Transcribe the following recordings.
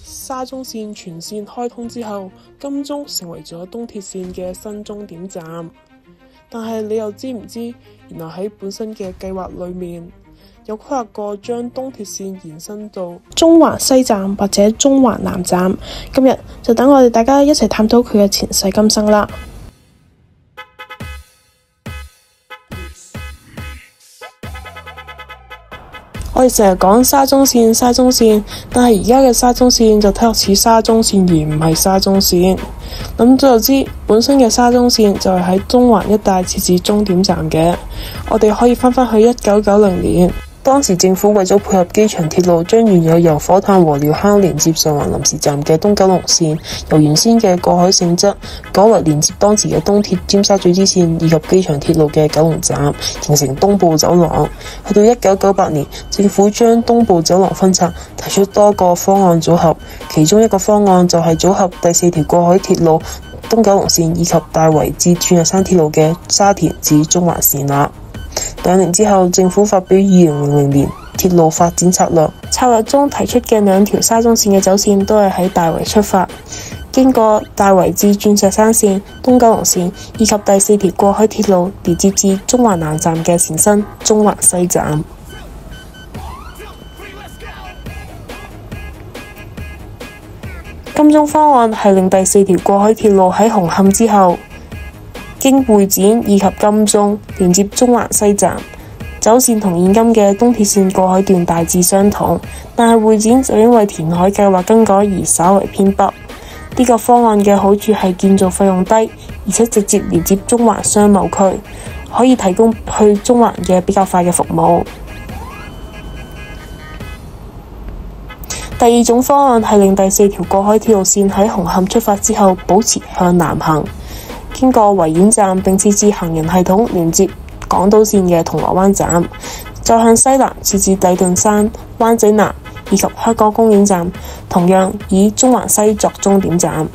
沙中線全線開通之後，金鐘成為咗東鐵線嘅新終點站。但係你又知唔知，原來喺本身嘅計劃裏面，有規劃過將東鐵線延伸到中環西站或者中環南站。今日就等我哋大家一齊探討佢嘅前世今生啦。我哋成日講沙中線，但係而家嘅沙中線就睇落似沙中線而唔係沙中線。諗咗就知，本身嘅沙中線就係喺中環一帶設置終點站嘅。我哋可以翻返去1990年。當時政府為咗配合機場鐵路，將原有由火炭和寮坑連接上環臨時站嘅東九龍線，由原先嘅過海性質改為連接當時嘅東鐵尖沙咀支線以及機場鐵路嘅九龍站，形成東部走廊。去到1998年，政府將東部走廊分拆，提出多個方案組合，其中一個方案就係組合第4條過海鐵路東九龍線以及大圍至鑽石山鐵路嘅沙田至中環線啦。2年之後，政府發表2000年鐵路發展策略，策略中提出嘅2條沙中線嘅走線都係喺大圍出發，經過大圍至鑽石山線、東九龍線以及第4條過海鐵路連接至中環南站嘅前身中環西站。金鐘方案係令第4條過海鐵路喺紅磡之後，經會展以及金鐘連接中環西站，走線同現今嘅東鐵線過海段大致相同，但係會展就因為填海計劃更改而稍為偏北。呢個方案嘅好處係建造費用低，而且直接連接中環商貿區，可以提供去中環嘅比較快嘅服務。第二種方案係令第4條過海鐵路線喺紅磡出發之後保持向南行，經過維園站並設置行人系統連接港島線嘅銅鑼灣站，再向西南設置禮頓山、灣仔南以及香港公園站，同樣以中環西作終點站。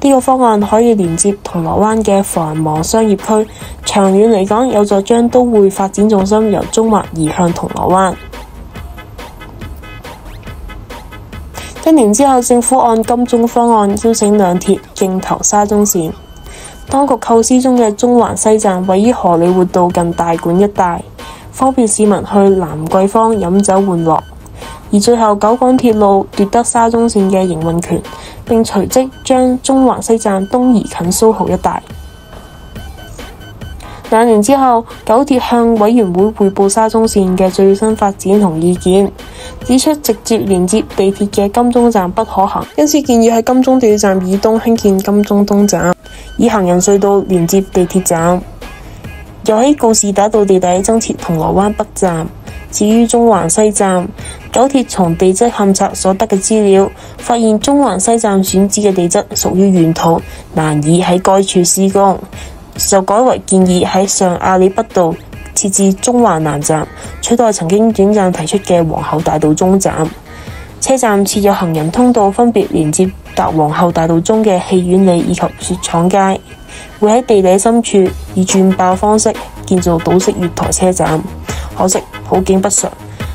呢個方案可以連接銅鑼灣嘅繁忙商業區，長遠嚟講有助將都會發展重心由中環移向銅鑼灣。1年之後，政府按金鐘方案邀請兩鐵競投沙中線。當局構思中嘅中環西站位於荷里活道近大館一帶，方便市民去蘭桂坊飲酒玩樂。而最後九廣鐵路奪得沙中線嘅營運權，並隨即將中環西站東移近蘇豪一帶。2年之後，九鐵向委員會匯報沙中線嘅最新發展同意見，指出直接連接地鐵嘅金鐘站不可行，因此建議喺金鐘地鐵站以東興建金鐘東站，以行人隧道連接地鐵站，又喺告士打道地底增設銅鑼灣北站。至於中環西站，九鐵從地質勘測所得嘅資料，發現中環西站選址嘅地質屬於軟土，難以喺該處施工，就改為建議喺上亞里北道設置中環南站，取代曾經短暫提出嘅皇后大道中站。車站設有行人通道，分別連接達皇后大道中嘅戲院里以及雪廠街，會喺地底深處以鑽爆方式建造島式月台車站。可惜好景不常，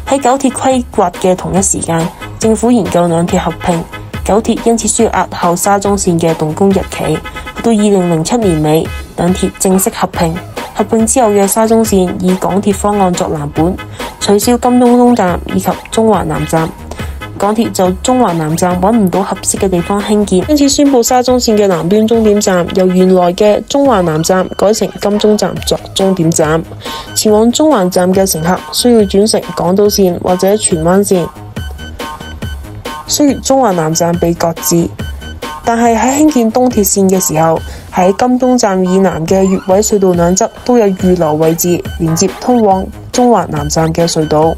喺九鐵規劃嘅同一時間，政府研究兩鐵合併，九鐵因此需要押後沙中線嘅動工日期，去到2007年尾，兩鐵正式合併。合併之後嘅沙中線以港鐵方案作藍本，取消金鐘東站以及中環南站。港鐵就中環南站揾唔到合適嘅地方興建，因此宣布沙中線嘅南端終點站由原來嘅中環南站改成金鐘站作終點站。前往中環站嘅乘客需要轉乘港島線或者荃灣線。雖然中環南站被擱置，但係喺興建東鐵線嘅時候，喺金鐘站以南嘅越位隧道兩側都有預留位置連接通往中環南站嘅隧道。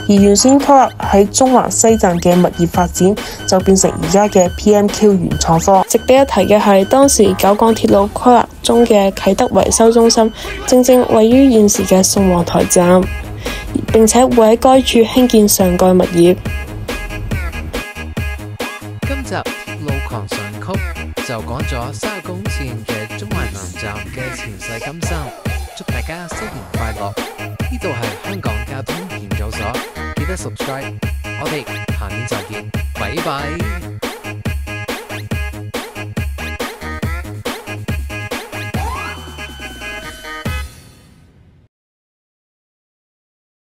而原先規劃喺中環西站嘅物業發展就變成而家嘅 PMQ 元創科。值得一提嘅係，當時九廣鐵路規劃中嘅啟德維修中心，正正位於現時嘅宋皇臺站，並且會喺該處興建上蓋物業。今集路狂上曲就講咗沙公線嘅中環南站嘅前世今生，祝大家新年快樂！呢度係香港交通研究所，記得 subscribe，我哋下年再見，拜拜。